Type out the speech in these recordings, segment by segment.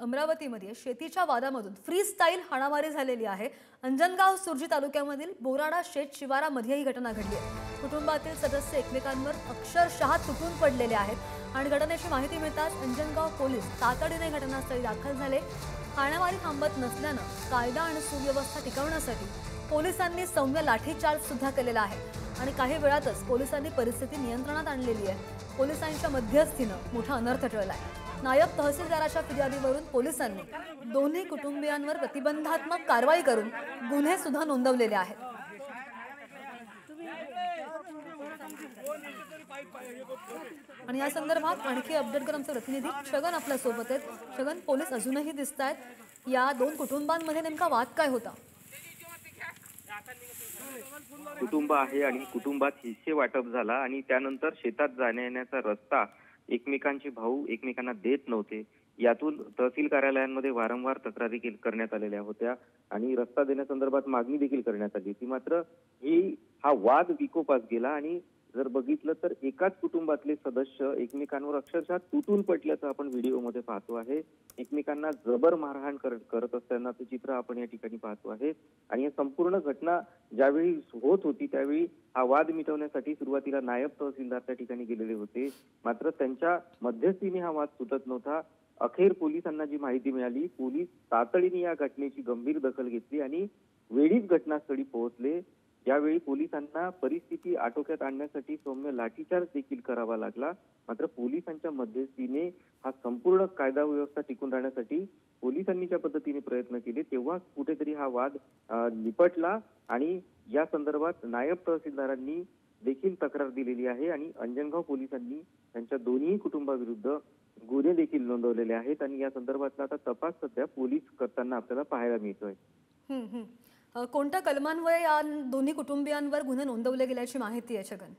अमरावतीमध्ये शेतीच्या वादामधून free style हाणामारी झालेली आहे। अंजनगाव सुर्जी तालुक्यामधील बोराडा शेत शिवारामध्ये ही घटना घडली आहे। कुटुंबातील सदस्य एकमेकांवर अक्षरशः तुटून पडलेले आहेत आणि घटनेची माहिती मिळताच अंजनगाव पोलीस तातडीने घटनास्थळी दाखल झाले। हाणामारी थांबत नसल्याने कायदा आणि सुव्यवस्था टिकवण्यासाठी पोलिसांनी सौम्य लाठीचार्ज सुद्धा केलेला आहे आणि काही वेळातच पोलिसांनी परिस्थिती नियंत्रणात आणलेली आहे। पोलिसांच्या मध्यस्थीने मोठा अनर्थ टळलाय। नायब तहसीलदाराच्या फिर्यादीवरून पोलिसांनी दोन्ही कुटुंबियांवर प्रतिबंधात्मक कारवाई करून गुन्हे सुद्धा नोंदवलेले आहेत। आणि या संदर्भात आणखी अपडेट करून आमचे प्रतिनिधी छगन आपल्या सोबत आहेत। छगन, पोलीस अजूनही दिसतायत। या दोन कुटुंबांमध्ये नेमका वाद काय होता? कुटुंब आहे आणि कुटुंबात हिस्से वाटप झाला आणि त्यानंतर शेतात जाण्याचा रस्ता एकमेकांचे भाऊ एकमेकांना देत नव्हते। यातून तहसील कार्यालयांमध्ये वारंवार तक्रारी करण्यात आलेल्या होत्या आणि रस्ता देण्यासंदर्भात मागणी देखील करण्यात आली होती। मात्र हा वाद विकोपास गेला आणि जर बघितलं तर एकाच कुटुंबातले सदस्य एकमेकांवर अक्षरशः तुटून पडल्याचं आपण व्हिडिओमध्ये पाहतो आहे। एकमेकांना जबर मारहाण करत असतानाचं चित्र आपण या ठिकाणी पाहतो आहे आणि ही संपूर्ण घटना ज्यावेळी होत होती त्यावेळी हा वाद मिटवण्यासाठी सुरुवातीला नायब तहसीलदार त्या ठिकाणी गेलेले होते। मात्र त्यांच्या मध्यस्थीने हा वाद सुटत नव्हता। अखेर पोलिसांना जी माहिती मिळाली, पोलीस तातडीने या घटनेची गंभीर दखल घेतली आणि वेळीच घटनास्थळी पोहोचले। यावेळी पोलिसांना परिस्थिती आटोक्यात आणण्यासाठी सौम्य लाठीचार्ज देखील करावा लागला। मात्र पोलिसांच्या मध्यस्थीने हा संपूर्ण कायदा व्यवस्था टिकून राहण्यासाठी पोलिसांनी ज्या पद्धतीने प्रयत्न केले तेव्हा कुठेतरी हा वाद निपटला आणि या संदर्भात नायब तहसीलदारांनी देखील तक्रार दिलेली आहे आणि अंजनगाव पोलिसांनी त्यांच्या दोन्ही कुटुंबाविरुद्ध गुन्हे देखील नोंदवलेले आहेत आणि या संदर्भातला आता तपास सध्या पोलीस करताना आपल्याला पाहायला मिळतोय। कोणत्या कलमांवर या दोन्ही कुटुंबियांवर गुन्हे नोंदवले गेल्याची माहिती आहे छगन?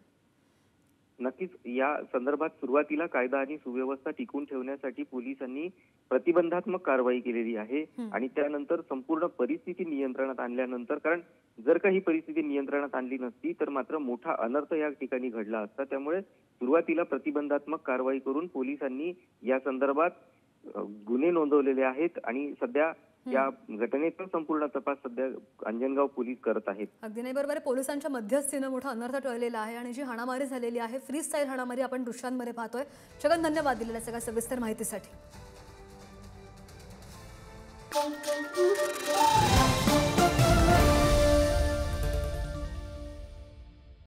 नक्कीच या संदर्भात सुरुवातीला कायदा आणि सुव्यवस्था टिकून ठेवण्यासाठी पोलिसांनी प्रतिबंधात्मक कारवाई केलेली आहे आणि त्यानंतर संपूर्ण परिस्थिती नियंत्रणात आणल्यानंतर, कारण जर काही परिस्थिती नियंत्रणात आणली नसती तर मात्र मोठा अनर्थ या ठिकाणी घडला असता। त्यामुळे सुरुवातीला प्रतिबंधात्मक कारवाई करून पोलिसांनी या संदर्भात गुन्हे नोंदवलेले आहेत आणि सध्या या घटनेचा संपूर्ण तपास सध्या अंजनगाव पोलीस करत आहेत। अगदी नाही, बरोबर आहे। पोलिसांच्या मध्यस्थीने मोठा अनर्थ टळलेला आहे आणि जी हाणामारी झालेली आहे, फ्री स्टाईल हाणामारी आपण दृश्यांमध्ये पाहतोय। छगन, धन्यवाद दिलेल्या सगळ्या सविस्तर माहितीसाठी।